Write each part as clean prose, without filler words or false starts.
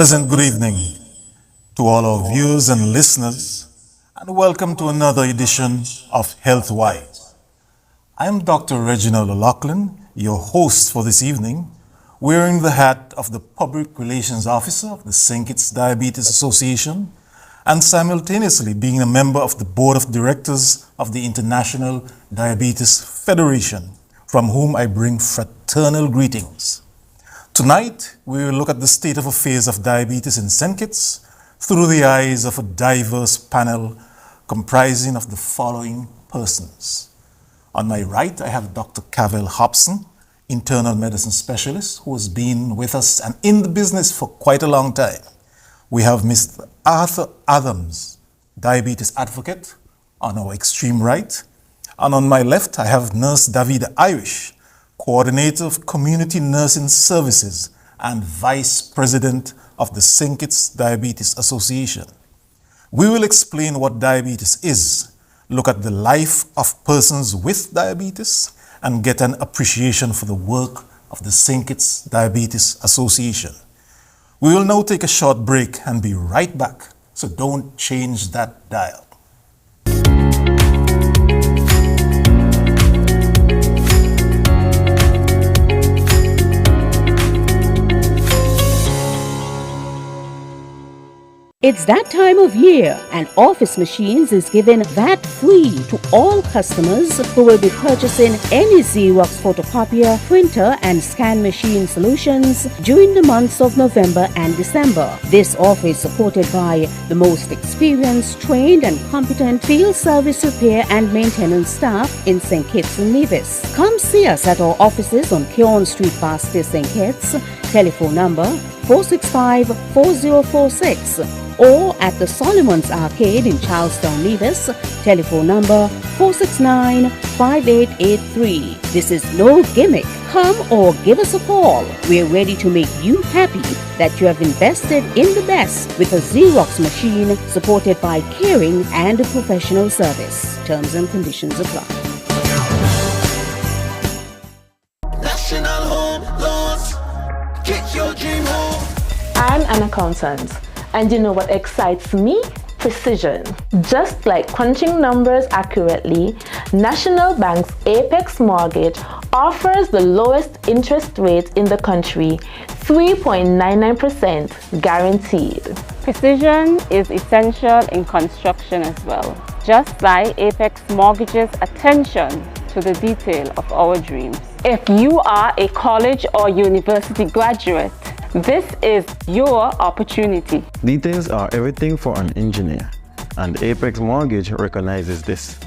pleasant good evening to all our viewers and listeners, and welcome to another edition of HealthWise. I am Dr. Reginald O'Loughlin, your host for this evening, wearing the hat of the Public Relations Officer of the St. Kitts Diabetes Association and simultaneously being a member of the Board of Directors of the International Diabetes Federation, from whom I bring fraternal greetings. Tonight, we will look at the state of affairs of diabetes in St. Kitts through the eyes of a diverse panel comprising of the following persons. On my right, I have Dr. Cavell Hobson, internal medicine specialist, who has been with us and in the business for quite a long time. We have Mr. Arthur Adams, diabetes advocate, on our extreme right. And on my left, I have Nurse Davida Irish, Coordinator of Community Nursing Services and Vice President of the St. Kitts Diabetes Association. We will explain what diabetes is, look at the life of persons with diabetes, and get an appreciation for the work of the St. Kitts Diabetes Association. We will now take a short break and be right back, so don't change that dial. It's that time of year, and Office Machines is giving that free to all customers who will be purchasing any Xerox photocopier, printer, and scan machine solutions during the months of November and December. This offer is supported by the most experienced, trained, and competent field service repair and maintenance staff in St. Kitts and Nevis. Come see us at our offices on Keon Street, Basti, St. Kitts. Telephone number 465-4046. Or at the Solomon's Arcade in Charlestown, Nevis, telephone number 469-5883. This is no gimmick. Come or give us a call. We're ready to make you happy that you have invested in the best with a Xerox machine supported by caring and professional service. Terms and conditions apply. National Home Loans. Get your dream home. I'm an accountant. And you know what excites me? Precision. Just like crunching numbers accurately, National Bank's Apex Mortgage offers the lowest interest rate in the country, 3.99% guaranteed. Precision is essential in construction as well. Just like Apex Mortgage's attention to the detail of our dreams. If you are a college or university graduate, this is your opportunity. Details are everything for an engineer, and Apex Mortgage recognizes this.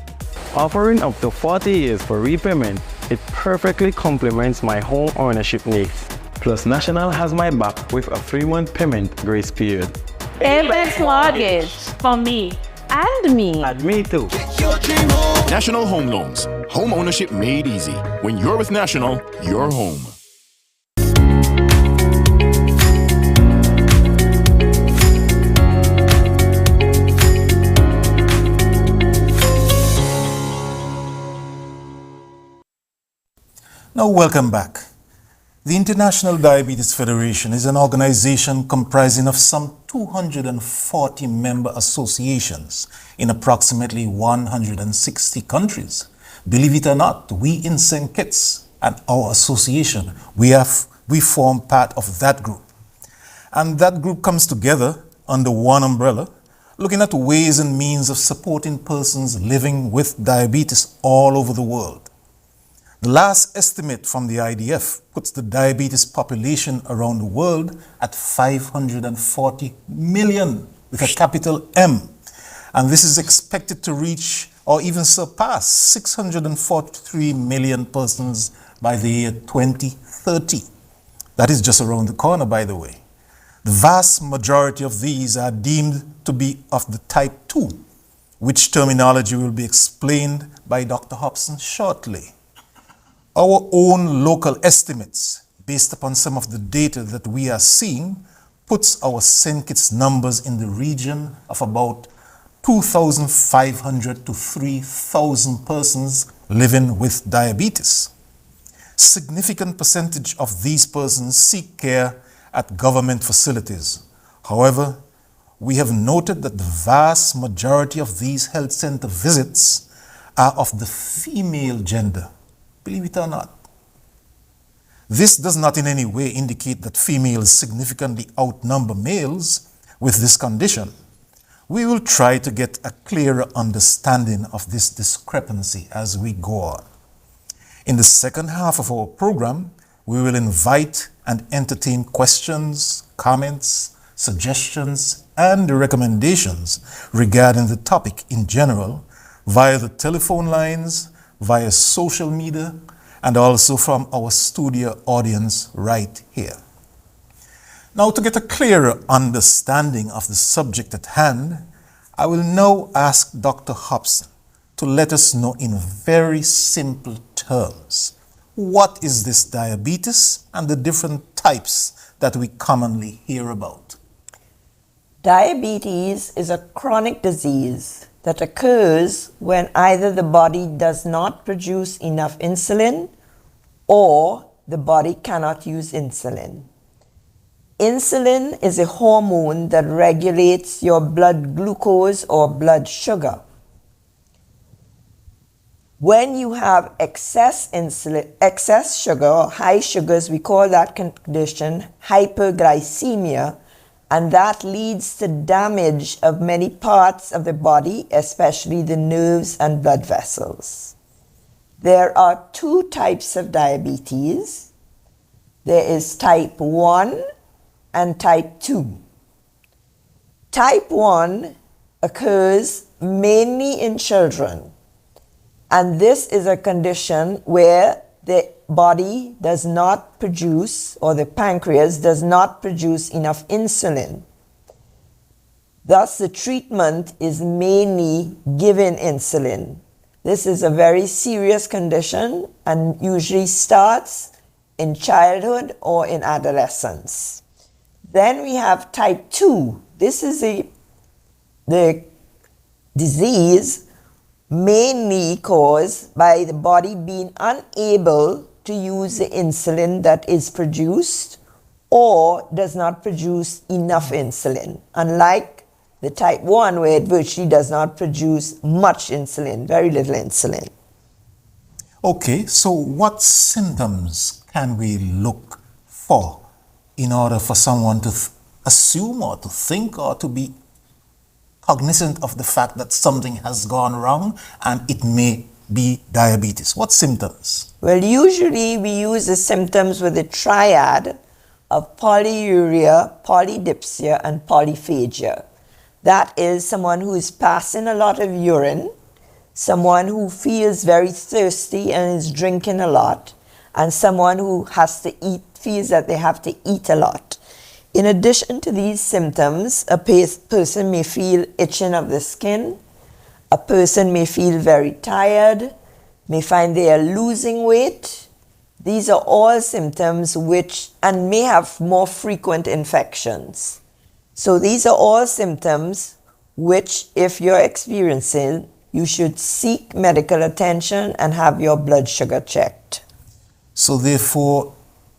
Offering up to 40 years for repayment, it perfectly complements my home ownership needs. Plus, National has my back with a 3-month payment grace period. Apex Mortgage. For me. And me. And me too. Get your dream home. National Home Loans. Home ownership made easy. When you're with National, you're home. Now, welcome back. The International Diabetes Federation is an organization comprising of some 240 member associations in approximately 160 countries. Believe it or not, we in St. Kitts and our association, we form part of that group. And that group comes together under one umbrella, looking at ways and means of supporting persons living with diabetes all over the world. The last estimate from the IDF puts the diabetes population around the world at 540 million with a capital M. And this is expected to reach or even surpass 643 million persons by the year 2030. That is just around the corner, by the way. The vast majority of these are deemed to be of the type 2, which terminology will be explained by Dr. Hobson shortly. Our own local estimates, based upon some of the data that we are seeing, puts our St. Kitts numbers in the region of about 2,500 to 3,000 persons living with diabetes. Significant percentage of these persons seek care at government facilities, However, we have noted that the vast majority of these health center visits are of the female gender, believe it or not. This does not in any way indicate that females significantly outnumber males with this condition. We will try to get a clearer understanding of this discrepancy as we go on. In the second half of our program, we will invite and entertain questions, comments, suggestions, and recommendations regarding the topic in general via the telephone lines, via social media, and also from our studio audience right here. Now, to get a clearer understanding of the subject at hand, I will now ask Dr. Hobson to let us know in very simple terms what is this diabetes and the different types that we commonly hear about. Diabetes is a chronic disease that occurs when either the body does not produce enough insulin or the body cannot use insulin. Insulin is a hormone that regulates your blood glucose or blood sugar. When you have excess sugar or high sugars, we call that condition hyperglycemia, and that leads to damage of many parts of the body, especially the nerves and blood vessels. There are two types of diabetes. There is type 1 and type 2. Type 1 occurs mainly in children, and this is a condition where the body does not produce, or the pancreas does not produce enough insulin. Thus, the treatment is mainly given insulin. This is a very serious condition and usually starts in childhood or in adolescence. Then we have type 2. This is the disease mainly caused by the body being unable to use the insulin that is produced or does not produce enough insulin, unlike the type 1 where it virtually does not produce much insulin, very little insulin. Okay, so what symptoms can we look for in order for someone to assume or to think or to be cognizant of the fact that something has gone wrong and it may be diabetes? What symptoms? Well, usually we use the symptoms with a triad of polyuria, polydipsia, and polyphagia. That is someone who is passing a lot of urine, someone who feels very thirsty and is drinking a lot, and someone who has to eat, feels that they have to eat a lot. In addition to these symptoms, a person may feel itching of the skin, a person may feel very tired, may find they are losing weight. These are all symptoms and may have more frequent infections. So these are all symptoms which, if you're experiencing, you should seek medical attention and have your blood sugar checked. So therefore,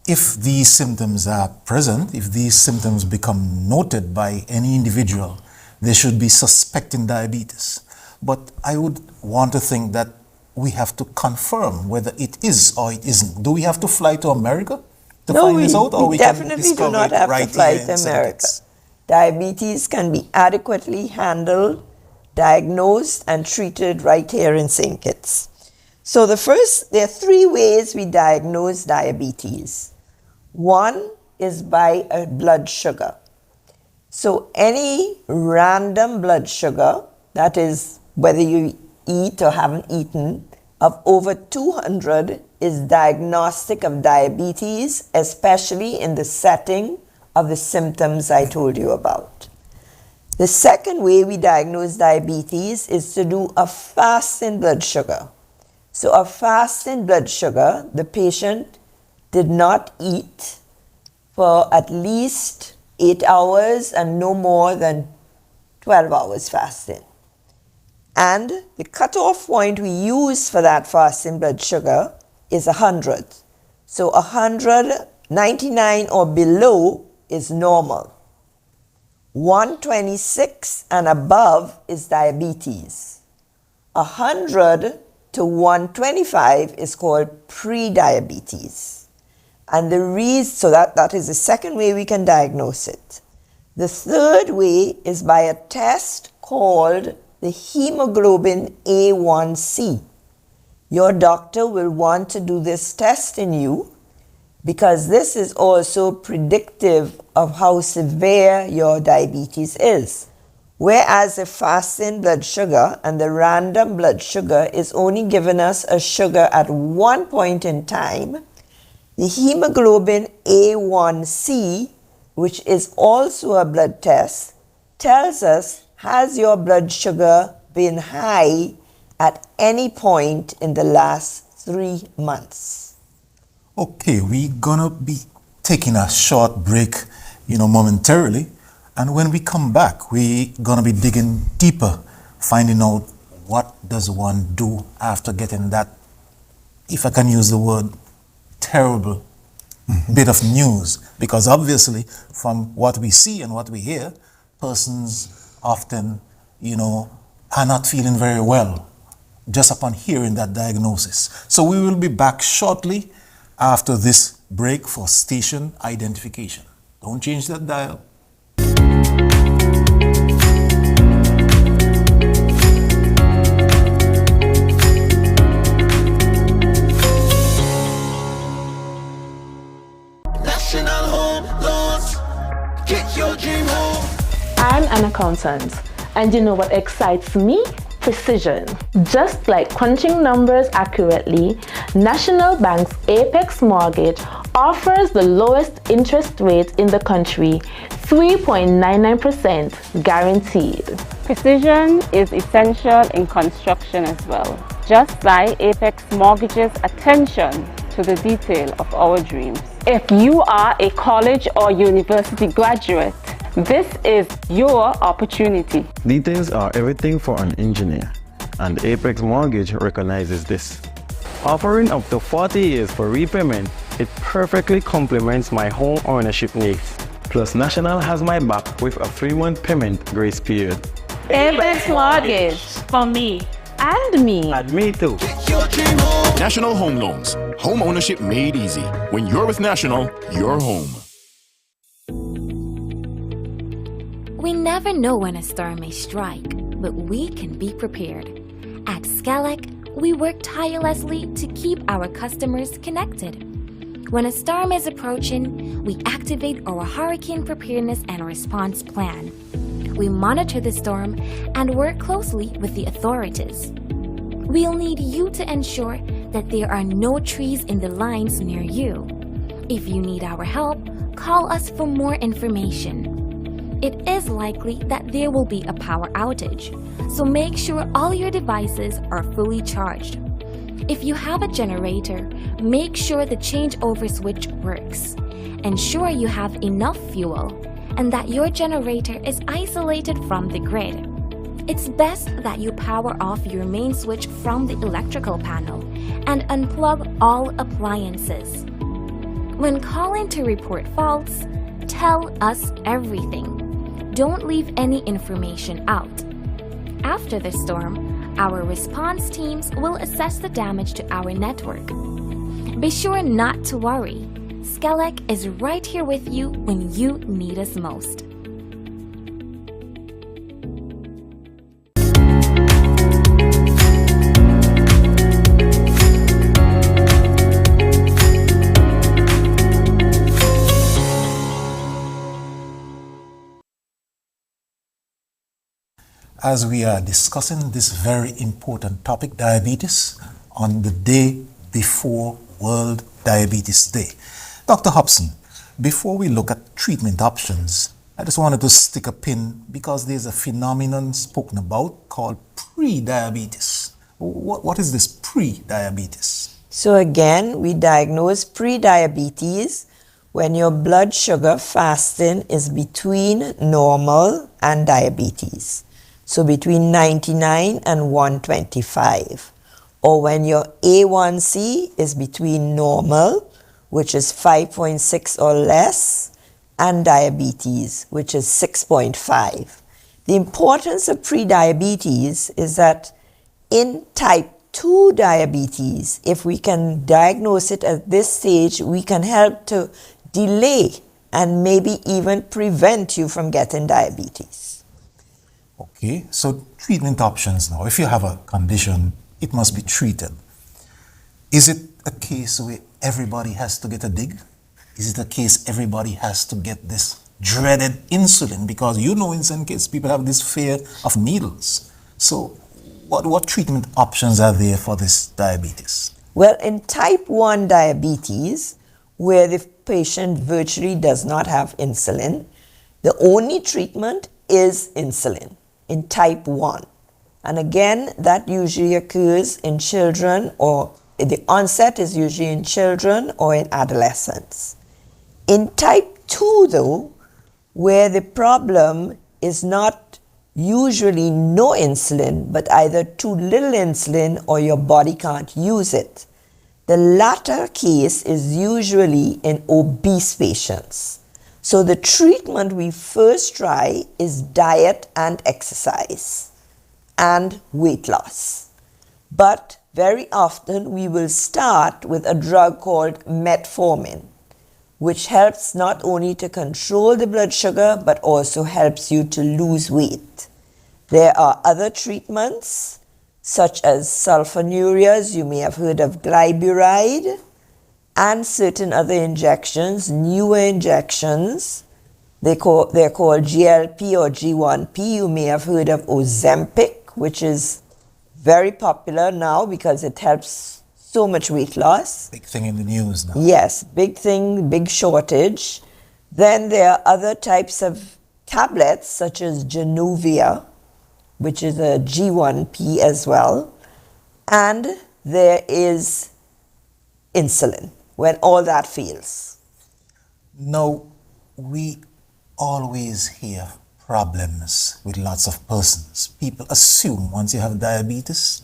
if these symptoms are present, if these symptoms become noted by any individual, they should be suspecting diabetes. But I would want to think that we have to confirm whether it is or it isn't. Do we have to fly to America to find this out? Or we can definitely do discover not it have right to fly here to in St. America. Kitts? Diabetes can be adequately handled, diagnosed, and treated right here in St. Kitts. So there are three ways we diagnose diabetes. One is by a blood sugar. So any random blood sugar, that is whether you eat or haven't eaten, of over 200 is diagnostic of diabetes, especially in the setting of the symptoms I told you about. The second way we diagnose diabetes is to do a fasting blood sugar. So a fasting blood sugar, the patient did not eat for at least 8 hours and no more than 12 hours fasting. And the cutoff point we use for that fasting blood sugar is 100. So 100, 99 or below is normal. 126 and above is diabetes. 100 to 125 is called pre-diabetes. And the reason, so that is the second way we can diagnose it. The third way is by a test called the hemoglobin A1C. Your doctor will want to do this test in you because this is also predictive of how severe your diabetes is. Whereas the fasting blood sugar and the random blood sugar is only giving us a sugar at one point in time, the hemoglobin A1C, which is also a blood test, tells us, has your blood sugar been high at any point in the last 3 months? Okay, we're gonna be taking a short break, momentarily. And when we come back, we're gonna be digging deeper, finding out what does one do after getting that, if I can use the word, terrible bit of news. Because obviously, from what we see and what we hear, persons often, are not feeling very well just upon hearing that diagnosis. So we will be back shortly after this break for station identification. Don't change that dial. National Home Loans. Get your dream home. I'm an accountant, and you know what excites me? Precision. Just like crunching numbers accurately, National Bank's Apex Mortgage offers the lowest interest rate in the country, 3.99% guaranteed. Precision is essential in construction as well. Just like Apex Mortgage's attention to the detail of our dreams. If you are a college or university graduate, this is your opportunity. Details are everything for an engineer, and Apex Mortgage recognizes this. Offering up to 40 years for repayment, it perfectly complements my home ownership needs. Plus, National has my back with a 3-month payment grace period. Apex Mortgage for me. And me. And me too. Get your dream home. National Home Loans. Home ownership made easy. When you're with National, you're home. We never know when a storm may strike, but we can be prepared. At Skelec, we work tirelessly to keep our customers connected. When a storm is approaching, we activate our hurricane preparedness and response plan. We monitor the storm and work closely with the authorities. We'll need you to ensure that there are no trees in the lines near you. If you need our help, call us for more information. It is likely that there will be a power outage, so make sure all your devices are fully charged. If you have a generator, make sure the changeover switch works. Ensure you have enough fuel and that your generator is isolated from the grid. It's best that you power off your main switch from the electrical panel and unplug all appliances. When calling to report faults, tell us everything. Don't leave any information out. After the storm, our response teams will assess the damage to our network. Be sure not to worry. Skelec is right here with you when you need us most. As we are discussing this very important topic, diabetes, on the day before World Diabetes Day. Dr. Hobson, before we look at treatment options, I just wanted to stick a pin because there's a phenomenon spoken about called pre-diabetes. What is this pre-diabetes? So again, we diagnose pre-diabetes when your blood sugar fasting is between normal and diabetes. So between 99 and 125. Or when your A1C is between normal, which is 5.6 or less, and diabetes, which is 6.5. The importance of prediabetes is that in type 2 diabetes, if we can diagnose it at this stage, we can help to delay and maybe even prevent you from getting diabetes. Okay, so treatment options now. If you have a condition, it must be treated. Is it a case where everybody has to get a dig? Is it a case everybody has to get this dreaded insulin? Because you know in some cases people have this fear of needles. So what treatment options are there for this diabetes? Well, in type 1 diabetes, where the patient virtually does not have insulin, the only treatment is insulin in type 1. And again, that usually occurs in children, or the onset is usually in children or in adolescents. In type 2, though, where the problem is not usually no insulin, but either too little insulin or your body can't use it, the latter case is usually in obese patients. So the treatment we first try is diet and exercise and weight loss. But very often we will start with a drug called metformin, which helps not only to control the blood sugar, but also helps you to lose weight. There are other treatments, such as sulfonylureas, you may have heard of glyburide, and certain other injections, newer injections. They're called GLP or G1P. You may have heard of Ozempic, which is very popular now because it helps so much weight loss. Big thing in the news now. Yes, big thing, big shortage. Then there are other types of tablets such as Januvia, which is a G1P as well. And there is insulin when all that fails. Now, we always hear problems with lots of persons. People assume once you have diabetes,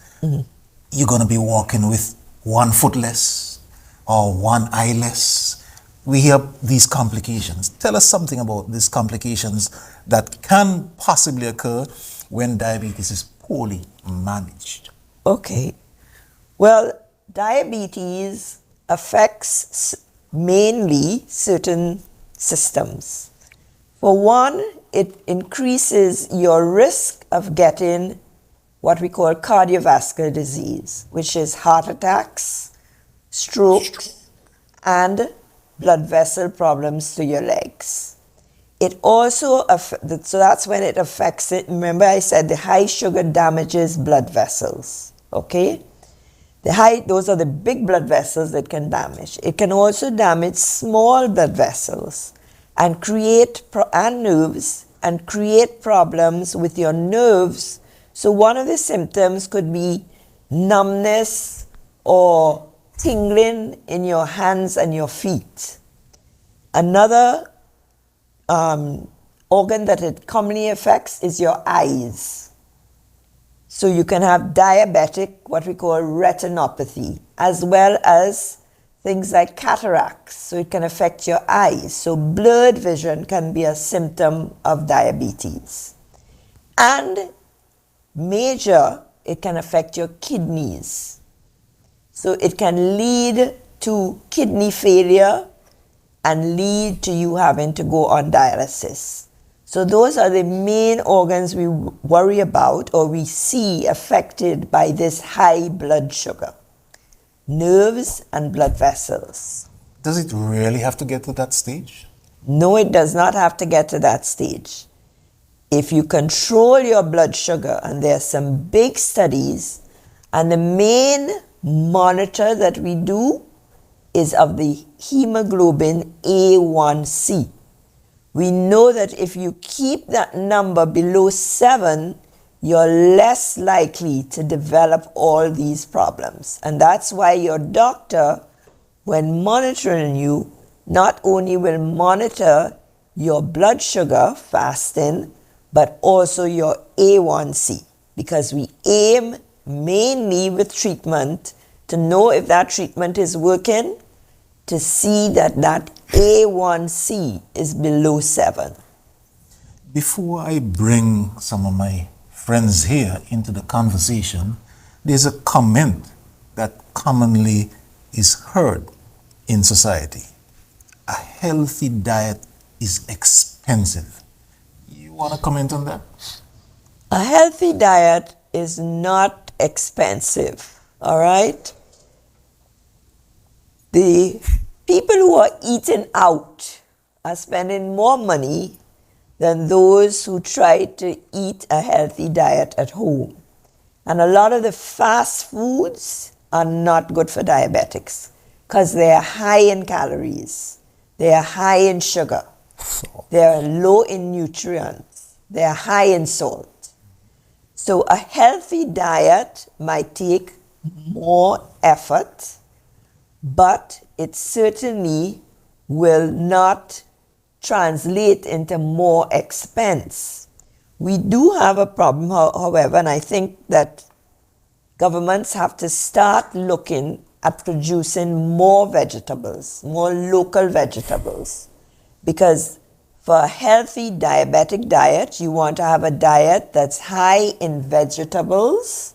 you're going to be walking with one foot less or one eye less. We hear these complications. Tell us something about these complications that can possibly occur when diabetes is poorly managed. Okay. Well, diabetes affects mainly certain systems. For one, it increases your risk of getting what we call cardiovascular disease, which is heart attacks, stroke, and blood vessel problems to your legs. It also, so that's when it affects it. Remember I said the high sugar damages blood vessels, okay? Those are the big blood vessels that can damage. It can also damage small blood vessels and nerves and create problems with your nerves. So one of the symptoms could be numbness or tingling in your hands and your feet. Another organ that it commonly affects is your eyes. So you can have diabetic, what we call retinopathy, as well as things like cataracts. So it can affect your eyes. So blurred vision can be a symptom of diabetes. And major, it can affect your kidneys. So it can lead to kidney failure and lead to you having to go on dialysis. So those are the main organs we worry about or we see affected by this high blood sugar. Nerves and blood vessels. Does it really have to get to that stage? No, it does not have to get to that stage. If you control your blood sugar, and there are some big studies, and the main monitor that we do is of the hemoglobin A1C. We know that if you keep that number below 7, you're less likely to develop all these problems. And that's why your doctor, when monitoring you, not only will monitor your blood sugar fasting, but also your A1C, because we aim mainly with treatment to know if that treatment is working, to see that that A1C is below 7. Before I bring some of my friends here into the conversation, there's a comment that commonly is heard in society. A healthy diet is expensive. You want to comment on that? A healthy diet is not expensive, all right? The people who are eating out are spending more money than those who try to eat a healthy diet at home. And a lot of the fast foods are not good for diabetics because they are high in calories, they are high in sugar, they are low in nutrients, they are high in salt. So a healthy diet might take more effort, but it certainly will not translate into more expense. We do have a problem, however, and I think that governments have to start looking at producing more vegetables, more local vegetables, because for a healthy diabetic diet, you want to have a diet that's high in vegetables,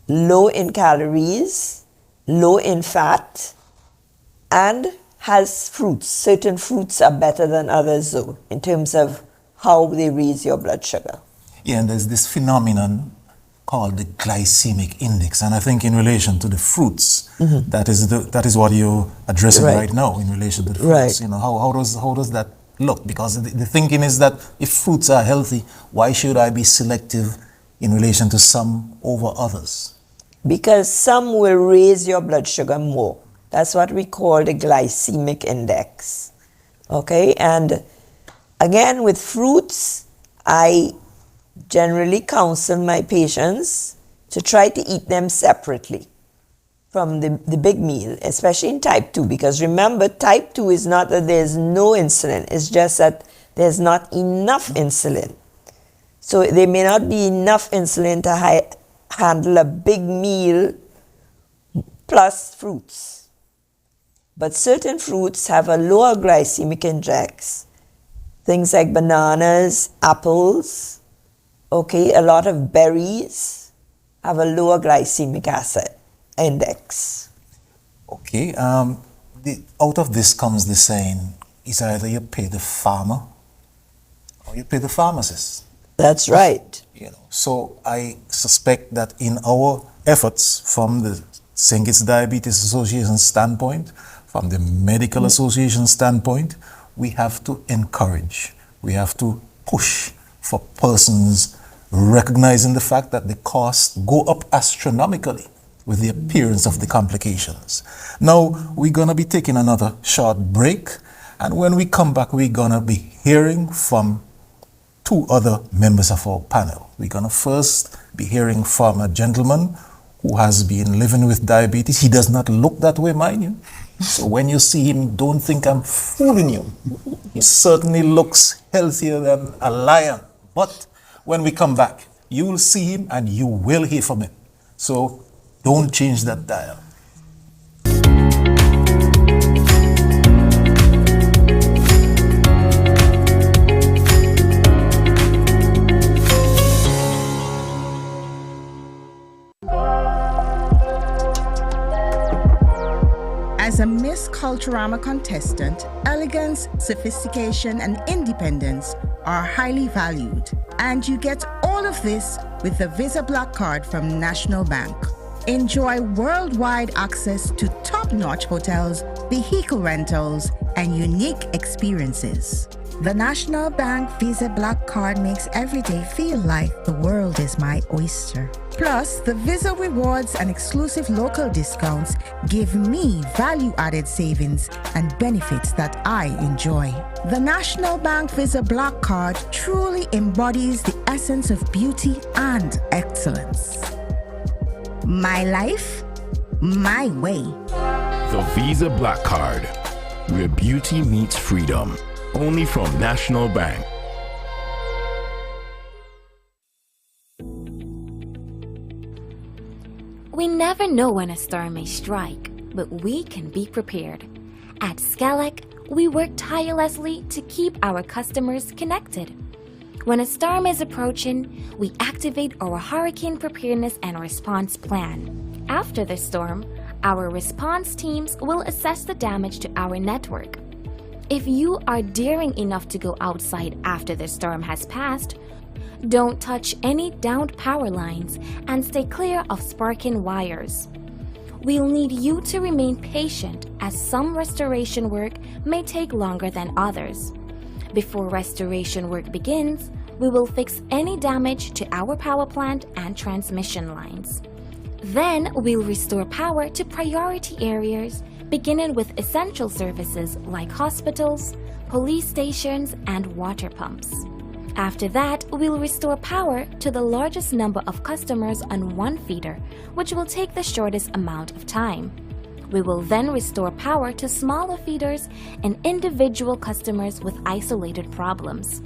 low in calories, low in fat, and has fruits. Certain fruits are better than others, though, in terms of how they raise your blood sugar. Yeah, and there's this phenomenon called the glycemic index, and I think in relation to the fruits, that is what you're addressing right now in relation to the fruits. Right. You know, how does that look? Because the thinking is that if fruits are healthy, why should I be selective in relation to some over others? Because some will raise your blood sugar more. That's what we call the glycemic index. Okay, and again with fruits, I generally counsel my patients to try to eat them separately from the big meal, especially in type 2, because remember, type 2 is not that there's no insulin, it's just that there's not enough insulin. So there may not be enough insulin to handle a big meal plus fruits. But certain fruits have a lower glycemic index. Things like bananas, apples, okay, a lot of berries have a lower glycemic acid index. Okay, out of this comes the saying, is either you pay the farmer or you pay the pharmacist. That's right. You know, so I suspect that in our efforts from the St. Kitts Diabetes Association standpoint, from the Medical Association standpoint, we have to encourage, we have to push for persons recognizing the fact that the costs go up astronomically with the appearance of the complications. Now, we're going to be taking another short break, and when we come back, we're going to be hearing from two other members of our panel. We're going to first be hearing from a gentleman who has been living with diabetes. He does not look that way, mind you. So when you see him, don't think I'm fooling you. He certainly looks healthier than a lion. But when we come back, you will see him and you will hear from him. So don't change that dial. As a Miss Culturama contestant, elegance, sophistication, and independence are highly valued. And you get all of this with the Visa Black Card from National Bank. Enjoy worldwide access to top-notch hotels, vehicle rentals, and unique experiences. The National Bank Visa Black Card makes every day feel like the world is my oyster. Plus, the Visa rewards and exclusive local discounts give me value-added savings and benefits that I enjoy. The National Bank Visa Black Card truly embodies the essence of beauty and excellence. My life, my way. The Visa Black Card, where beauty meets freedom. Only from National Bank. We never know when a storm may strike, but we can be prepared. At Skelec, we work tirelessly to keep our customers connected. When a storm is approaching, we activate our hurricane preparedness and response plan. After the storm, our response teams will assess the damage to our network. If you are daring enough to go outside after the storm has passed, don't touch any downed power lines and stay clear of sparking wires. We'll need you to remain patient as some restoration work may take longer than others. Before restoration work begins, we will fix any damage to our power plant and transmission lines. Then we'll restore power to priority areas, beginning with essential services like hospitals, police stations, and water pumps. After that, we'll restore power to the largest number of customers on one feeder, which will take the shortest amount of time. We will then restore power to smaller feeders and individual customers with isolated problems.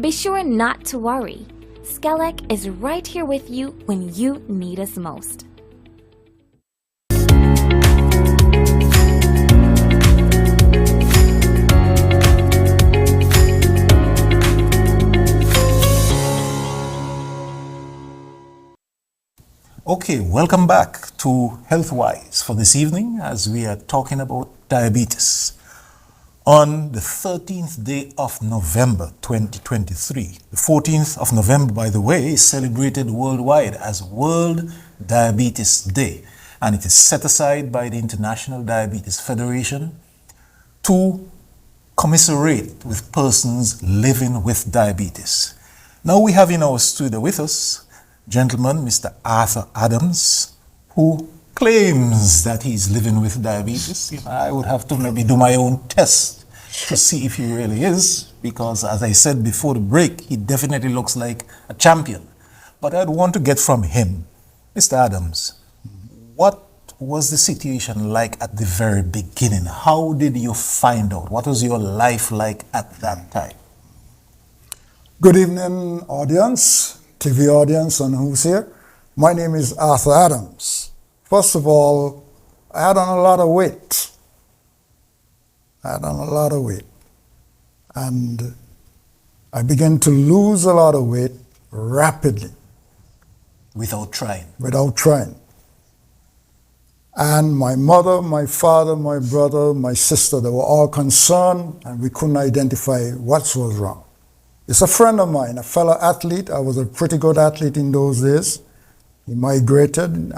Be sure not to worry. Skelec is right here with you when you need us most. Okay, welcome back to HealthWise for this evening as we are talking about diabetes. On the 13th day of November 2023, the 14th of November, by the way, is celebrated worldwide as World Diabetes Day, and it is set aside by the International Diabetes Federation to commiserate with persons living with diabetes. Now we have in our studio with us gentleman, Mr. Arthur Adams, who claims that he's living with diabetes. I would have to maybe do my own test to see if he really is, because as I said before the break, he definitely looks like a champion. But I'd want to get from him, Mr. Adams, what was the situation like at the very beginning? How did you find out? What was your life like at that time? Good evening, audience. TV audience and who's here. My name is Arthur Adams. First of all, I had on a lot of weight. And I began to lose a lot of weight rapidly. Without trying? Without trying. And my mother, my father, my brother, my sister, they were all concerned and we couldn't identify what was wrong. It's a friend of mine, a fellow athlete. I was a pretty good athlete in those days. He migrated.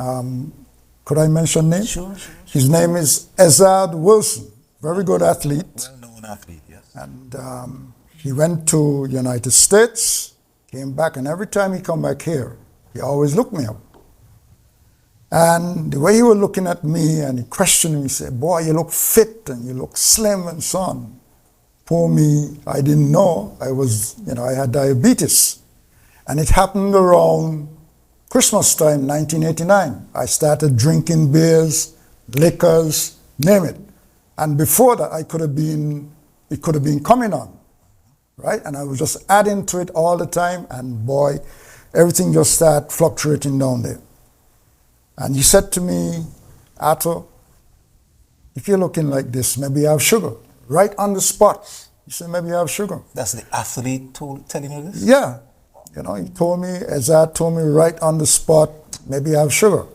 Could I mention name? Sure. His name is Ezard Wilson. Very good athlete. Well-known athlete, yes. And he went to United States, came back, and every time he come back here, he always looked me up. And the way he was looking at me and he questioned me, he said, boy, you look fit and you look slim and so on. Poor me, I didn't know I had diabetes. And it happened around Christmas time, 1989. I started drinking beers, liquors, name it. And before that, it could have been coming on, right? And I was just adding to it all the time, and boy, everything just started fluctuating down there. And he said to me, Arthur, if you're looking like this, maybe you have sugar. Right on the spot. He said, maybe you have sugar. That's the athlete telling you this? Yeah. He told me, Ezard told me right on the spot, maybe you have sugar.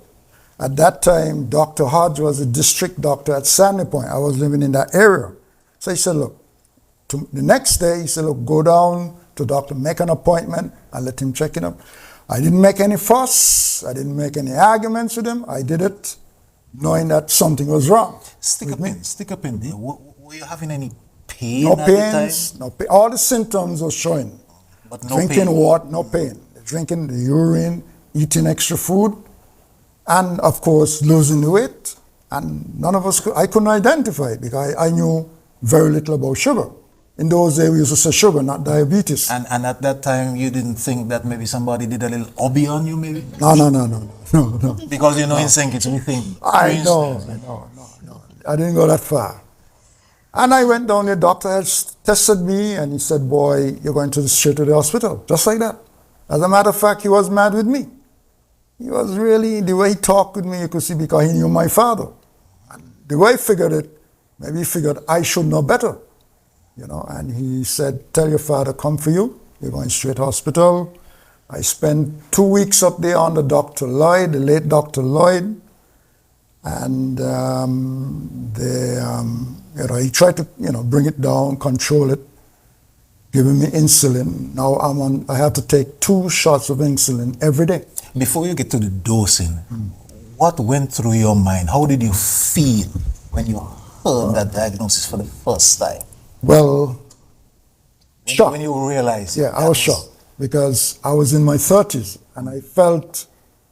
At that time, Dr. Hodge was a district doctor at Sandy Point. I was living in that area. So he said, look, the next day, he said, look, go down to doctor, make an appointment, and let him check it up. I didn't make any fuss. I didn't make any arguments with him. I did it knowing that something was wrong. Stick a pin there. Were you having any pain no at pains, the time? No pain. All the symptoms were showing. But no drinking pain. water, no pain. Drinking the urine, eating extra food, and of course losing the weight. And none of us I couldn't identify it because I knew very little about sugar. In those days we used to say sugar, not diabetes. And at that time you didn't think that maybe somebody did a little hobby on you maybe? No. Because in sync it's within. I know. I didn't go that far. And I went down there, doctor had tested me and he said, boy, you're going straight to the hospital, just like that. As a matter of fact, he was mad with me. He was really, the way he talked with me, you could see, because he knew my father. And the way he figured it, Maybe he figured I should know better, and he said, tell your father, come for you. You're going straight to hospital. I spent 2 weeks up there under Dr. Lloyd, the late Dr. Lloyd, and he tried to, bring it down, control it, giving me insulin. Now I have to take 2 shots of insulin every day. Before you get to the dosing, what went through your mind? How did you feel when you heard that diagnosis for the first time? Well, shocked. When you realized. Yeah, I was shocked because I was in my 30s and I felt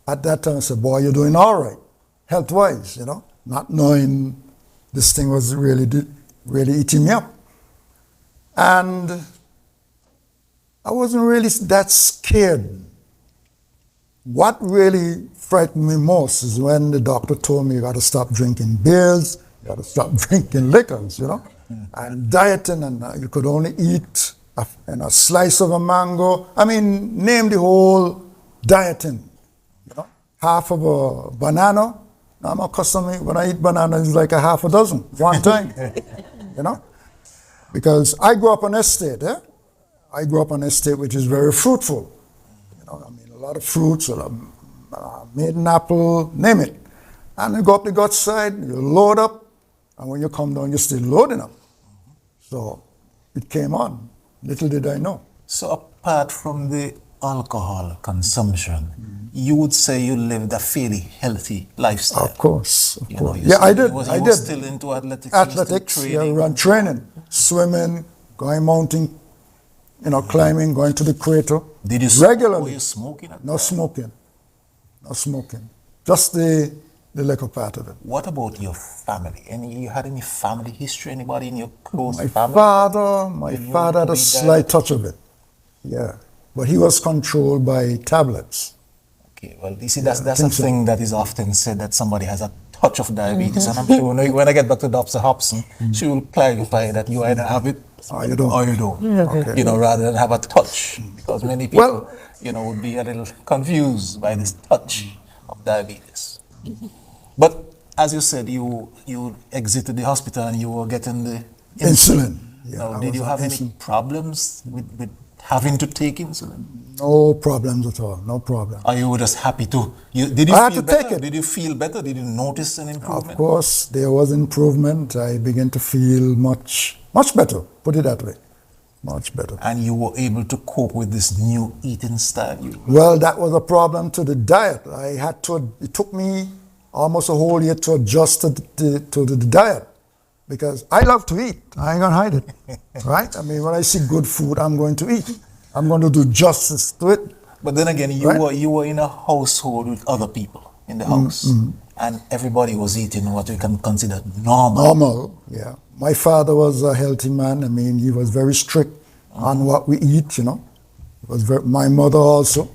at that time, I said, boy, you're doing all right, health-wise, not knowing this thing was really eating me up. And I wasn't really that scared. What really frightened me most is when the doctor told me you got to stop drinking beers, you got to stop drinking liquors, and dieting, and you could only eat a slice of a mango. I mean, name the whole dieting. Half of a banana. Now I'm accustomed, when I eat banana, it's like a half a dozen, one time, Because I grew up on an estate, I grew up on an estate which is very fruitful. A lot of fruits, maiden apple, name it. And you go up the gut side, you load up, and when you come down, you're still loading up. So it came on. Little did I know. So apart from the alcohol consumption, you would say you lived a fairly healthy lifestyle. Of course. I did. You were still into athletics. Athletics, run training, swimming, going mountain, climbing, going to the crater. Did you smoke? Regularly? Were you smoking? No smoking. Just the liquor part of it. What about your family? You had any family history? Anybody in your close family? My father had a slight touch of it. Yeah, but he was controlled by tablets. Okay, well, you see, that's a thing that is often said, that somebody has a touch of diabetes, and I'm sure when I get back to Dr. Hobson, she will clarify that you either have it or you don't. Okay. Rather than have a touch, because many people, would be a little confused by this touch of diabetes. But as you said, you exited the hospital and you were getting the insulin. Yeah, did you have any problems with having to take insulin? No problems at all. No problem. Or you were just happy to? Did you I had feel to better? take it. Did you feel better? Did you notice an improvement? Of course, there was improvement. I began to feel much better. Put it that way, much better. And you were able to cope with this new eating style? Well, that was a problem to the diet. It took me almost a whole year to adjust to the diet, because I love to eat. I ain't gonna hide it, right? I mean, when I see good food, I'm going to eat. I'm going to do justice to it. But then again, you were in a household with other people in the house, and everybody was eating what we can consider normal. Normal, yeah. My father was a healthy man. I mean, he was very strict on what we eat. It was my mother also.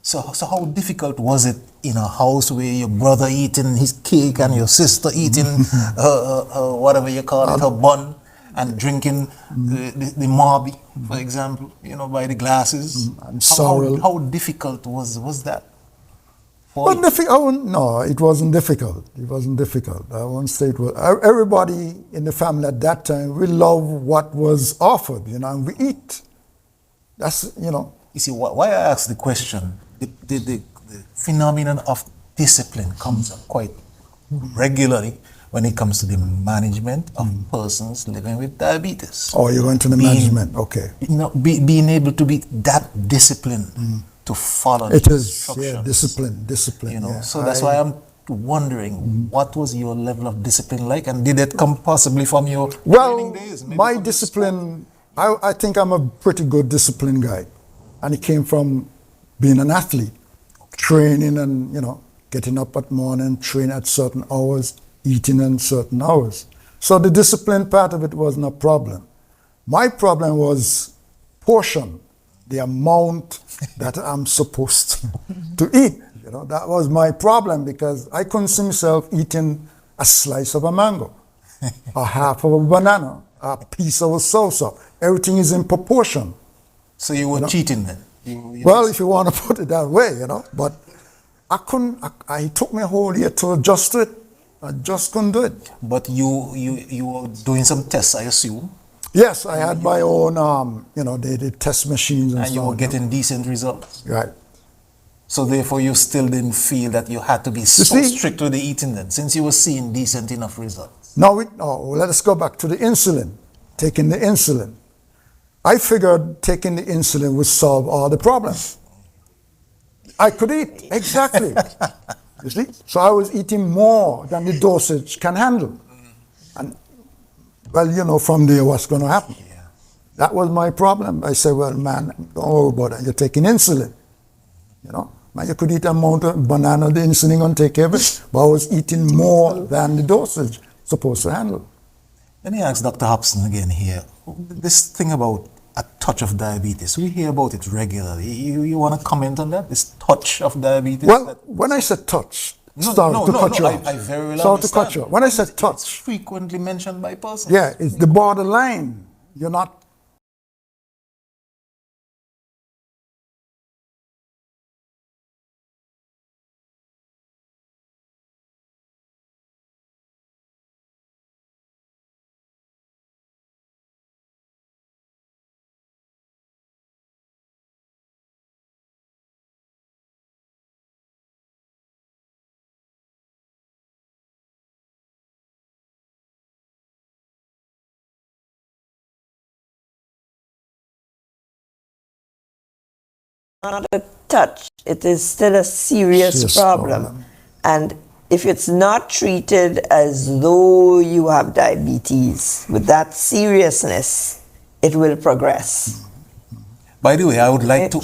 So how difficult was it in a house where your brother eating his cake and your sister eating whatever you call it, her bun, and drinking the Marby, for example, by the glasses? And sorrel. How difficult was that? No, it wasn't difficult. It wasn't difficult. I won't say it was. Everybody in the family at that time, we love what was offered, and we eat. That's, You see, why I ask the question, the phenomenon of discipline comes up quite regularly when it comes to the management of persons living with diabetes. Oh, you're going to the management, okay. Being able to be that disciplined to follow it the is, instructions. discipline. So that's why I'm wondering, what was your level of discipline like, and did it come possibly from your training days? My discipline, I think I'm a pretty good disciplined guy, and it came from being an athlete, training and, getting up at morning, training at certain hours, eating in certain hours. So the discipline part of it wasn't a problem. My problem was portion, the amount that I'm supposed to eat. That was my problem, because I couldn't see myself eating a slice of a mango, a half of a banana, a piece of a salsa. Everything is in proportion. So you were cheating then? Well, if you want to put it that way, but I couldn't. It took me a whole year to adjust to it. I just couldn't do it. But you were doing some tests, I assume. Yes, I had my own, they did test machines and And you so were getting decent results. Right. So therefore you still didn't feel that you had to be so strict with the eating then, since you were seeing decent enough results. No, let us go back to the insulin, taking the insulin. I figured taking the insulin would solve all the problems. I could eat, exactly. You see? So I was eating more than the dosage can handle. And, well, from there, what's going to happen? Yeah. That was my problem. I said, well, man, don't worry about it. You're taking insulin. Man, you could eat a amount of banana, the insulin going to take care of it. But I was eating more than the dosage supposed to handle. Let me ask Dr. Hobson again here. This thing about a touch of diabetes, we hear about it regularly. You want to comment on that? This touch of diabetes? Well, when I said touch, to cut you off. I very well understand. To cut you off. When I said touch, it's frequently mentioned by persons. Yeah, it's the borderline. You're not. Not a touch. It is still a serious problem. And if it's not treated as though you have diabetes with that seriousness, it will progress. By the way, I would like to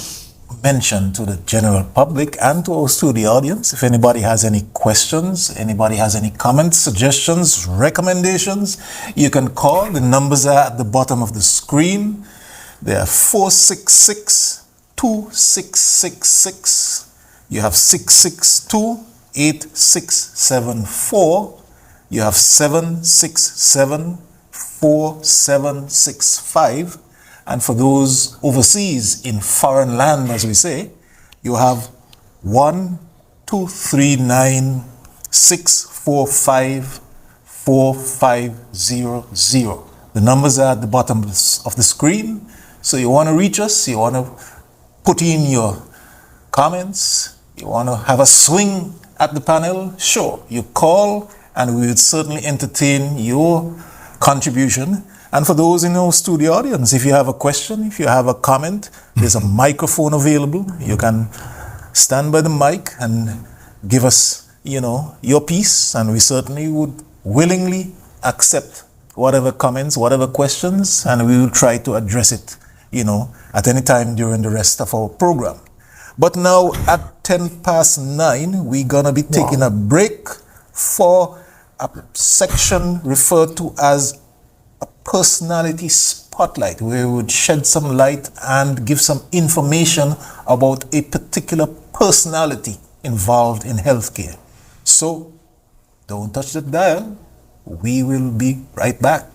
mention to the general public and to our studio audience, if anybody has any questions, anybody has any comments, suggestions, recommendations, you can call. The numbers are at the bottom of the screen. They are 466-2666. You have 662-8674. You have 767-4765. And for those overseas in foreign land, as we say, you have 1-239-645-4500. The numbers are at the bottom of the screen. So you want to reach us, you want to put in your comments, you want to have a swing at the panel, sure, you call and we would certainly entertain your contribution. And for those in our studio audience, if you have a question, if you have a comment, there's a microphone available. You can stand by the mic and give us, your piece, and we certainly would willingly accept whatever comments, whatever questions, and we will try to address it, at any time during the rest of our program. But now at 9:10, we're gonna be taking a break for a section referred to as a personality spotlight, where we would shed some light and give some information about a particular personality involved in healthcare. So don't touch the dial. We will be right back.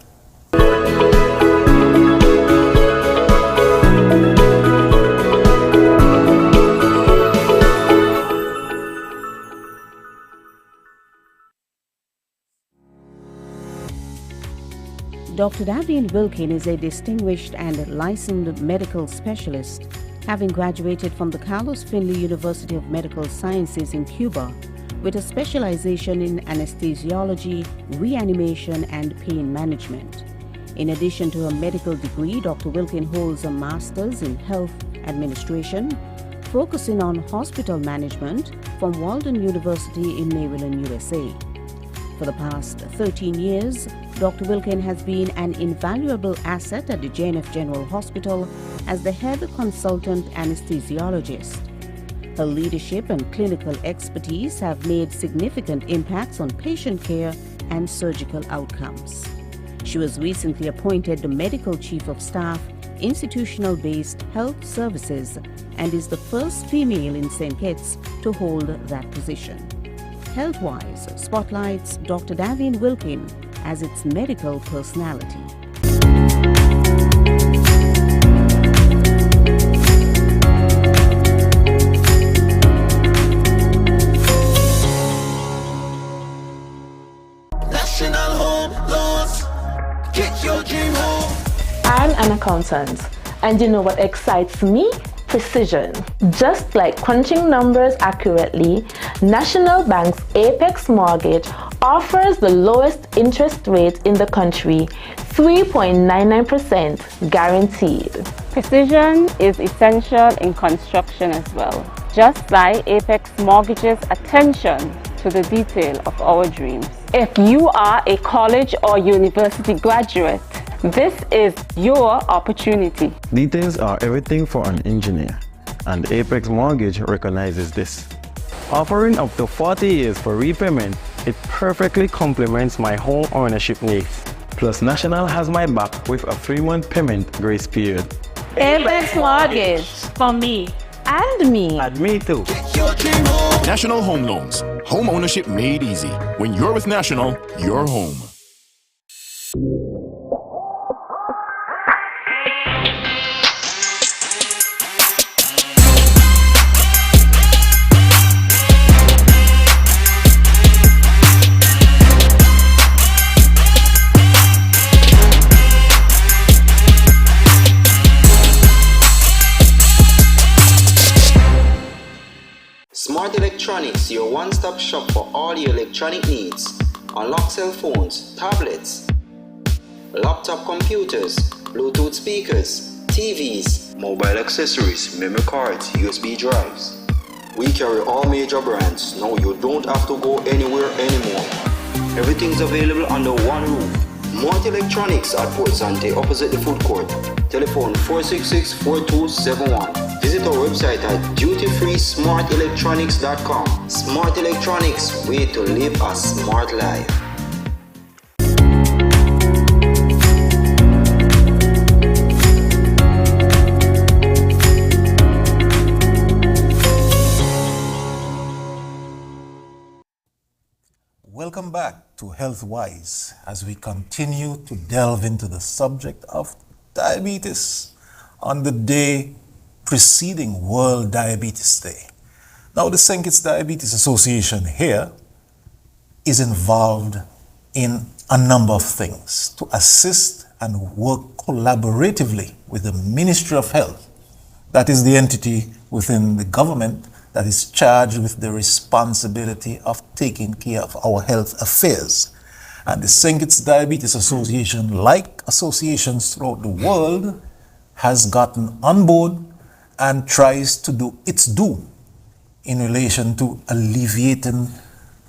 Dr. Davin Wilkin is a distinguished and licensed medical specialist, having graduated from the Carlos Finley University of Medical Sciences in Cuba with a specialization in anesthesiology, reanimation, and pain management. In addition to a medical degree, Dr. Wilkin holds a master's in health administration, focusing on hospital management from Walden University in Maryland, USA. For the past 13 years, Dr. Wilkin has been an invaluable asset at the JNF General Hospital as the head consultant anesthesiologist. Her leadership and clinical expertise have made significant impacts on patient care and surgical outcomes. She was recently appointed the Medical Chief of Staff, Institutional-Based Health Services, and is the first female in St. Kitts to hold that position. HealthWise spotlights Dr. Davin Wilkin as its medical personality. an accountant, and you know what excites me? Precision. Just like crunching numbers accurately, National Bank's Apex Mortgage offers the lowest interest rate in the country, 3.99% guaranteed. Precision is essential in construction as well. Just like Apex Mortgage's attention to the detail of our dreams. If you are a college or university graduate, this is your opportunity. Details are everything for an engineer, and Apex Mortgage recognizes this. Offering up to 40 years for repayment, it perfectly complements my home ownership needs. Plus, National has my back with a 3-month payment grace period. Apex Mortgage for me and me. And me too. National Home Loans. Home ownership made easy. When you're with National, you're home. Smart Electronics, your one-stop shop for all your electronic needs. Unlock cell phones, tablets, laptop computers, Bluetooth speakers, TVs, mobile accessories, memory cards, USB drives. We carry all major brands. Now you don't have to go anywhere anymore. Everything's available under one roof. Smart Electronics at Port Sante opposite the food court. Telephone 466-4271. Visit our website at dutyfreesmartelectronics.com. Smart Electronics, way to live a smart life. Welcome back to HealthWise as we continue to delve into the subject of diabetes on the day preceding World Diabetes Day. Now, the St. Kitts Diabetes Association here is involved in a number of things to assist and work collaboratively with the Ministry of Health. That is the entity within the government that is charged with the responsibility of taking care of our health affairs. And the St. Kitts Diabetes Association, like associations throughout the world, has gotten on board and tries to do its due in relation to alleviating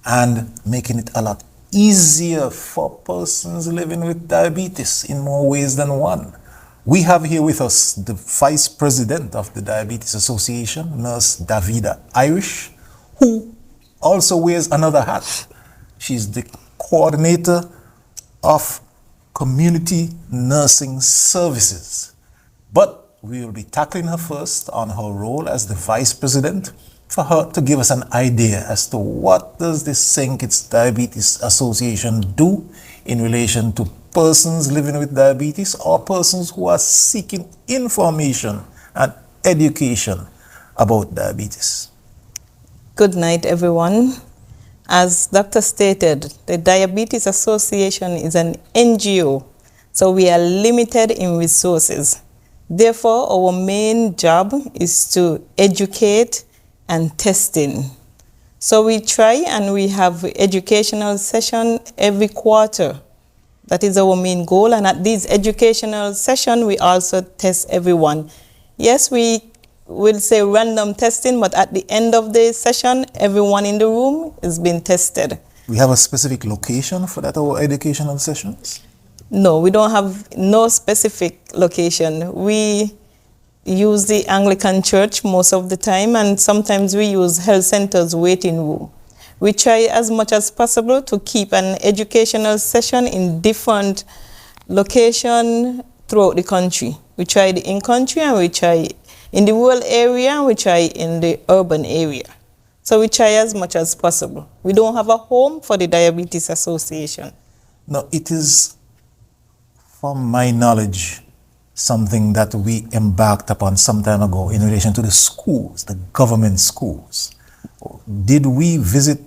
and making it a lot easier for persons living with diabetes in more ways than one. We have here with us the Vice President of the Diabetes Association, Nurse Davida Irish, who also wears another hat. She's the Coordinator of Community Nursing Services. But we will be tackling her first on her role as the Vice President, for her to give us an idea as to what does the St. Kitts Diabetes Association do in relation to persons living with diabetes or persons who are seeking information and education about diabetes. Good night, everyone. As Dr. stated, the Diabetes Association is an NGO, so we are limited in resources. Therefore, our main job is to educate and testing. So we try and we have educational session every quarter. That is our main goal, and at these educational sessions, we also test everyone. Yes, we will say random testing, but at the end of the session, everyone in the room is being tested. We have a specific location for that, our educational sessions? No, we don't have no specific location. We use the Anglican Church most of the time, and sometimes we use health centers waiting room. We try as much as possible to keep an educational session in different locations throughout the country. We try the in-country, and we try in the rural area, and we try in the urban area. So we try as much as possible. We don't have a home for the Diabetes Association. No, it is, from my knowledge, something that we embarked upon some time ago in relation to the schools, the government schools. Did we visit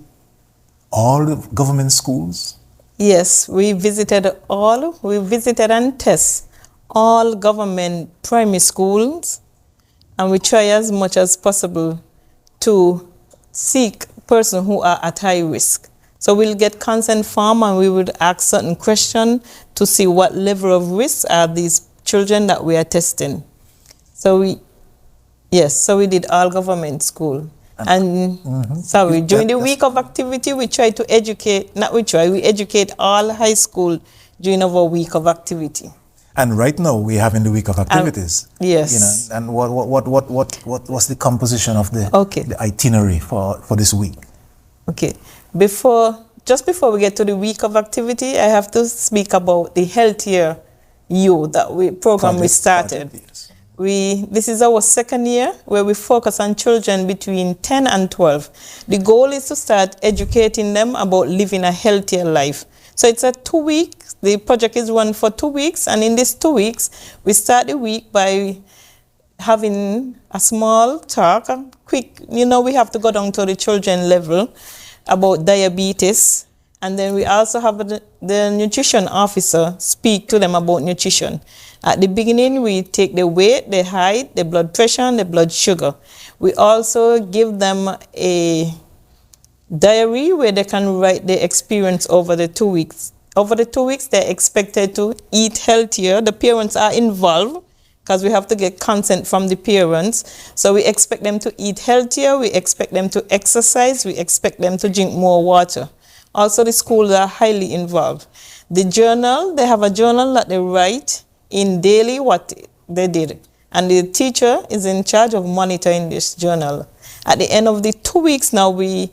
all the government schools? Yes, we visited all. We visited and tested all government primary schools, and we try as much as possible to seek persons who are at high risk. So we'll get consent form and we would ask certain questions to see what level of risk are these children that we are testing. So we did all government school. And during the week of activity, we try to educate, we educate all high school during our week of activity. And right now we have in the week of activities. Yes. And what was the composition of the itinerary for this week? Okay. Just before we get to the week of activity, I have to speak about the Healthier You program we started. This is our second year where we focus on children between 10 and 12. The goal is to start educating them about living a healthier life. So it's a 2 week. The project is run for 2 weeks, and in these 2 weeks, we start the week by having a small talk, quick. We have to go down to the children level about diabetes, and then we also have the nutrition officer speak to them about nutrition. At the beginning, we take the weight, the height, the blood pressure, and the blood sugar. We also give them a diary where they can write their experience over the 2 weeks. Over the 2 weeks, they're expected to eat healthier. The parents are involved because we have to get consent from the parents. So we expect them to eat healthier. We expect them to exercise. We expect them to drink more water. Also, the schools are highly involved. The journal, they have a journal that they write in daily what they did. And the teacher is in charge of monitoring this journal. At the end of the 2 weeks now, we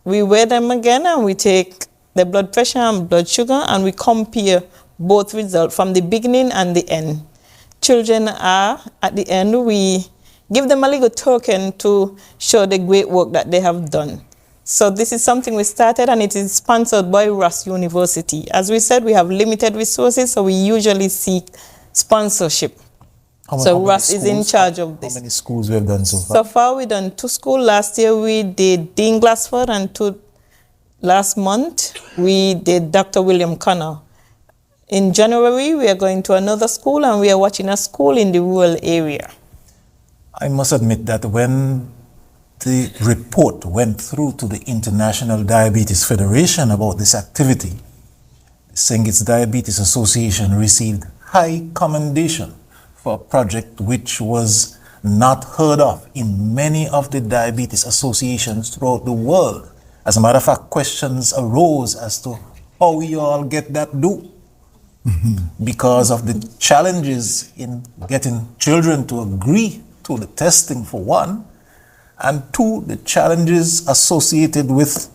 weigh them again and we take the blood pressure and blood sugar and we compare both results from the beginning and the end. Children are, at the end, we give them a little token to show the great work that they have done. So this is something we started and it is sponsored by Ross University. As we said, we have limited resources, so we usually seek sponsorship. So Ross is in charge of this. How many schools we have done so far? So far we've done 2 schools. Last year we did Dean Glassford, and last month we did Dr. William Connor. In January we are going to another school and we are watching a school in the rural area. I must admit that when the report went through to the International Diabetes Federation about this activity, the St. Kitts Diabetes Association received high commendation for a project which was not heard of in many of the diabetes associations throughout the world. As a matter of fact, questions arose as to how we all get that do. Because of the challenges in getting children to agree to the testing for one, and two, the challenges associated with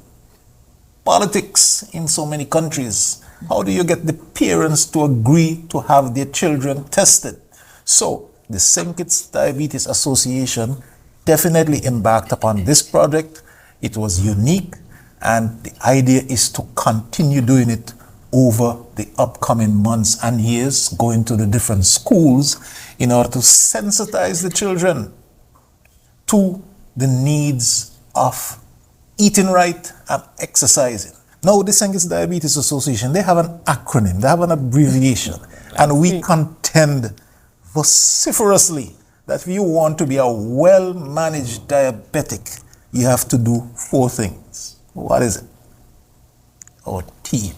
politics in so many countries. How do you get the parents to agree to have their children tested? So the St. Kitts Diabetes Association definitely embarked upon this project. It was unique, and the idea is to continue doing it over the upcoming months and years, going to the different schools in order to sensitize the children to the needs of eating right and exercising. Now, the St. Kitts Diabetes Association, they have an acronym, they have an abbreviation, and we contend vociferously that if you want to be a well-managed diabetic, you have to do 4 things. What is it? Our team.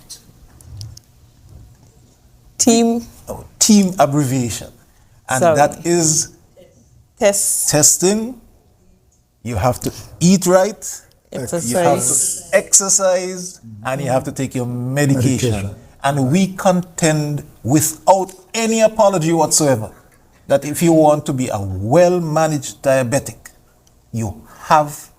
Team abbreviation. And that is testing. You have to eat right. Exercise. You have to exercise, and you have to take your medication. And we contend without any apology whatsoever that if you want to be a well-managed diabetic, you have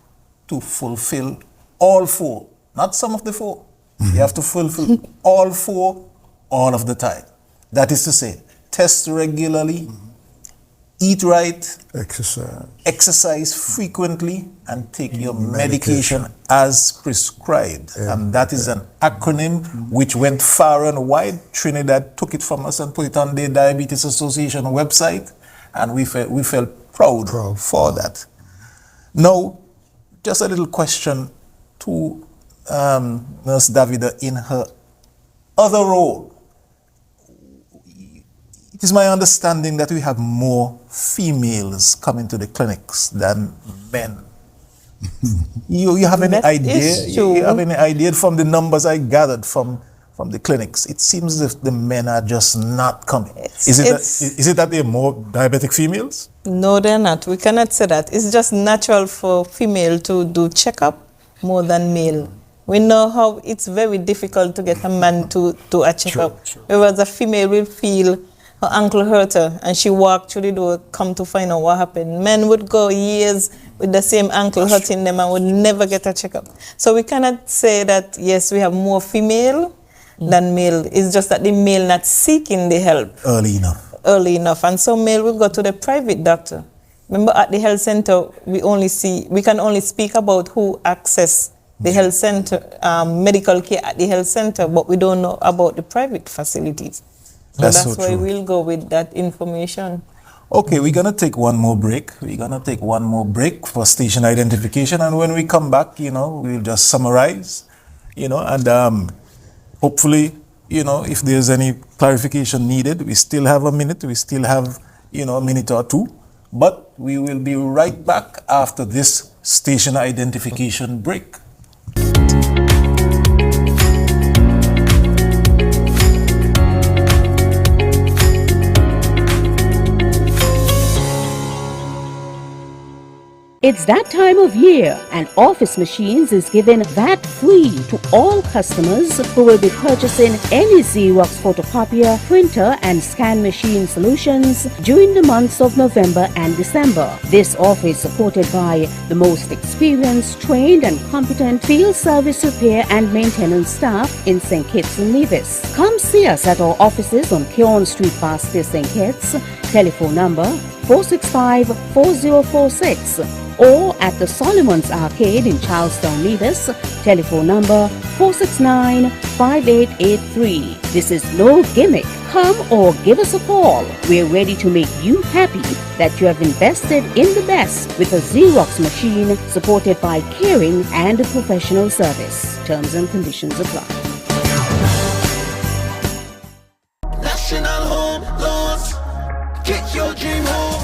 to fulfill all 4, not some of the 4. You have to fulfill all 4 all of the time. That is to say, test regularly, eat right, exercise frequently, and take your medication as prescribed. And that is an acronym which went far and wide. Trinidad took it from us and put it on the Diabetes Association website, and we felt proud for that. Now, just a little question to Nurse Davida in her other role. It is my understanding that we have more females coming to the clinics than men. You have any That idea? is true. You have any idea from the numbers I gathered from the clinics? It seems as if the men are just not coming. Is it that there are more diabetic females? No, they're not. We cannot say that. It's just natural for female to do checkup more than male. We know how it's very difficult to get a man to do a checkup. Whereas a female will feel her ankle hurt her and she walked through the door, come to find out what happened. Men would go years with the same ankle hurting them and would never get a checkup. So we cannot say that, yes, we have more female than male. It's just that the male not seeking the help early enough. And so male will go to the private doctor. Remember, at the health center, we can only speak about who access the health center, medical care at the health center, but we don't know about the private facilities. So that's why we'll go with that information. Okay, we're going to take one more break. For station identification. And when we come back, we'll just summarize, and hopefully, if there's any clarification needed, we still have a minute. We still have, a minute or two. But we will be right back after this station identification break. It's that time of year, and Office Machines is giving VAT free to all customers who will be purchasing any Xerox photocopier, printer, and scan machine solutions during the months of November and December. This offer is supported by the most experienced, trained, and competent field service repair and maintenance staff in St. Kitts and Nevis. Come see us at our offices on Keon Street, Basti, St. Kitts. Telephone number 465-4046. Or at the Solomon's Arcade in Charlestown, Nevis, telephone number 469-5883. This is no gimmick. Come or give us a call. We're ready to make you happy that you have invested in the best with a Xerox machine supported by caring and professional service. Terms and conditions apply. National Home Loans. Get your dream home.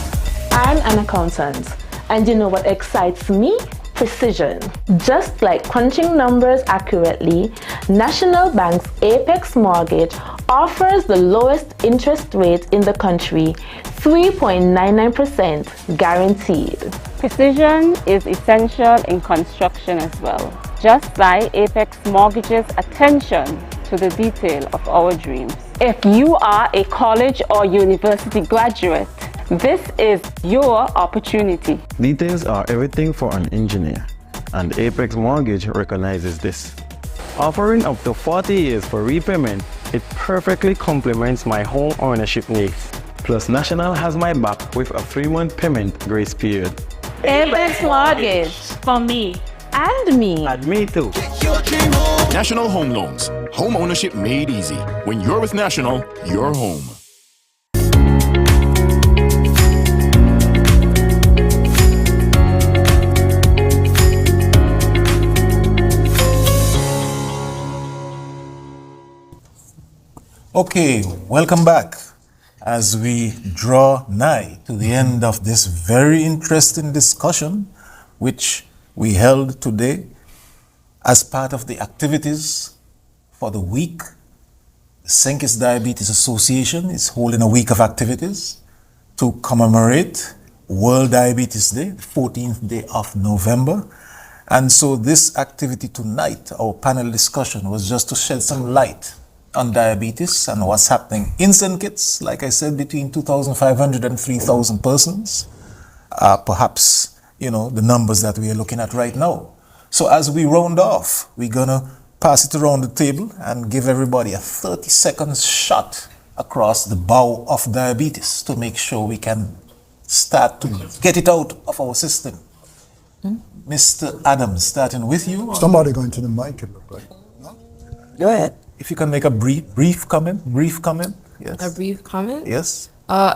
I'm an accountant. And you know what excites me? Precision. Just like crunching numbers accurately, National Bank's Apex Mortgage offers the lowest interest rate in the country, 3.99% guaranteed. Precision is essential in construction as well. Just like Apex Mortgage's attention to the detail of our dreams. If you are a college or university graduate, this is your opportunity. Details are everything for an engineer, and Apex Mortgage recognizes this. Offering up to 40 years for repayment, it perfectly complements my home ownership needs. Plus, National has my back with a 3-month payment grace period. Apex Mortgage. For me. And me. And me too. National Home Loans. Home ownership made easy. When you're with National, you're home. Okay, welcome back as we draw nigh to the end of this very interesting discussion which we held today as part of the activities for the week. The St. Kitts Diabetes Association is holding a week of activities to commemorate World Diabetes Day, the 14th day of November. And so this activity tonight, our panel discussion, was just to shed some light on diabetes and what's happening in St. Kitts. Like I said, between 2,500 and 3,000 persons, perhaps, the numbers that we are looking at right now. So as we round off, we're gonna pass it around the table and give everybody a 30 seconds shot across the bow of diabetes to make sure we can start to get it out of our system. Mr. Adams, starting with you. Somebody going to the mic, it looked like. No? Go ahead. If you can make a brief comment. Yes. A brief comment? Yes.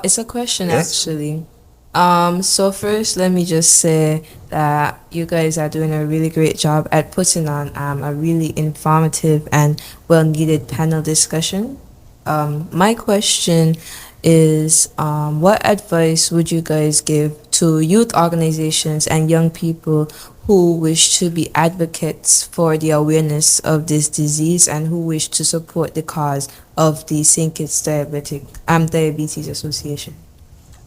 It's a question, actually. So first, let me just say that you guys are doing a really great job at putting on a really informative and well-needed panel discussion. My question is what advice would you guys give to youth organizations and young people who wish to be advocates for the awareness of this disease and who wish to support the cause of the St. Kitts Diabetes Association?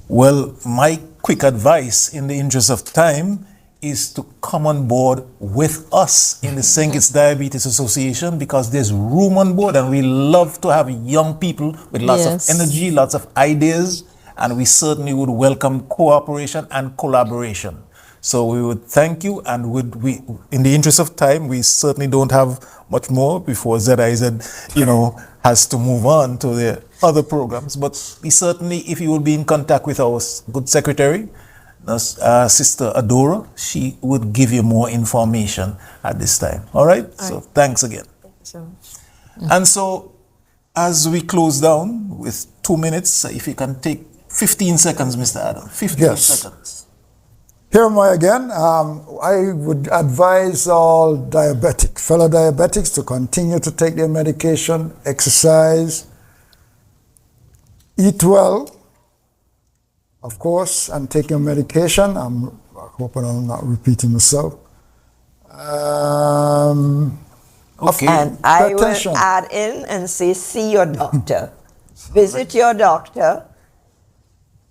Well, my quick advice in the interest of time is to come on board with us in the St. Kitts Diabetes Association, because there's room on board and we love to have young people with lots of energy, lots of ideas, and we certainly would welcome cooperation and collaboration. So we would thank you, and in the interest of time, we certainly don't have much more before ZIZ, has to move on to the other programs. But we certainly, if you will be in contact with our good secretary, Sister Adora, she would give you more information at this time. All right? So thanks again. Thank you so much. And so, as we close down with 2 minutes, if you can take 15 seconds, Mr. Adam. 15 seconds. Here am I again. I would advise all fellow diabetics to continue to take their medication, exercise, eat well, of course, and take your medication. I'm hoping I'm not repeating myself. Okay. And I will add in and say, see your doctor. Visit your doctor.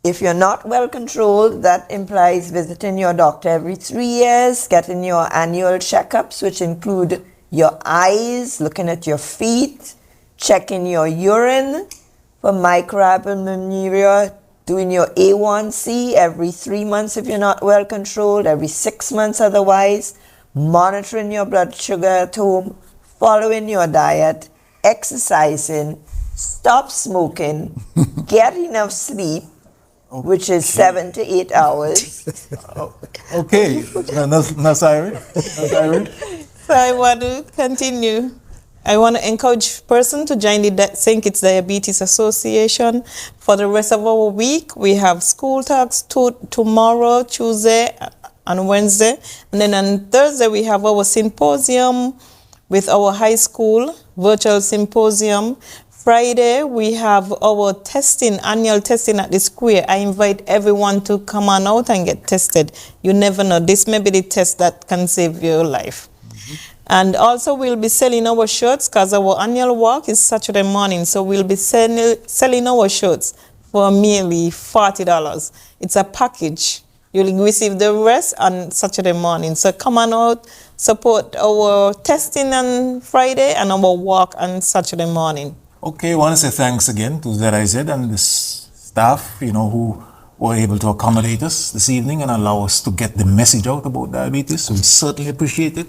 If you're not well controlled, that implies visiting your doctor every 3 years, getting your annual checkups, which include your eyes, looking at your feet, checking your urine for microalbuminuria, doing your A1C every 3 months if you're not well controlled, every 6 months otherwise, monitoring your blood sugar at home, following your diet, exercising, stop smoking, get enough sleep, which is 7 to 8 hours. Okay, Nasiri. So I want to continue. I want to encourage person to join the St. Kitts Diabetes Association. For the rest of our week, we have school talks tomorrow, Tuesday and Wednesday. And then on Thursday, we have our symposium with our high school, virtual symposium. Friday, we have our annual testing at the square. I invite everyone to come on out and get tested. You never know. This may be the test that can save your life. And also, we'll be selling our shirts because our annual walk is Saturday morning. So we'll be selling our shirts for merely $40. It's a package. You'll receive the rest on Saturday morning. So come on out, support our testing on Friday and our walk on Saturday morning. Okay, I want to say thanks again to ZIZ and the staff, who were able to accommodate us this evening and allow us to get the message out about diabetes. So we certainly appreciate it.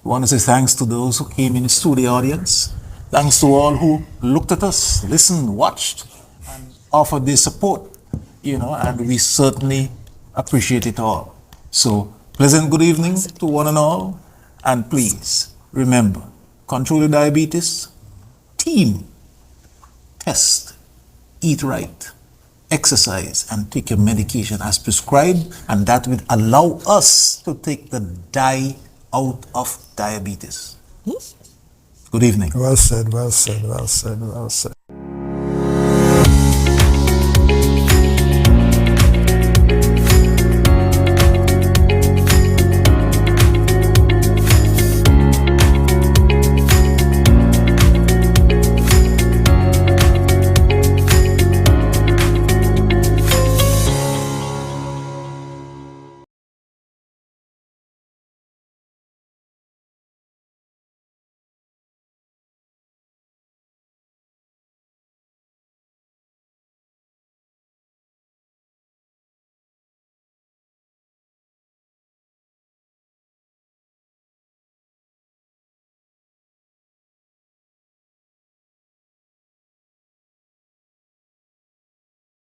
We want to say thanks to those who came in to the audience. Thanks to all who looked at us, listened, watched, and offered their support, and we certainly appreciate it all. So, pleasant good evening to one and all. And please, remember, control your diabetes, team, test, eat right, exercise, and take your medication as prescribed, and that will allow us to take the die out of diabetes. Good evening. Well said, well said, well said, well said.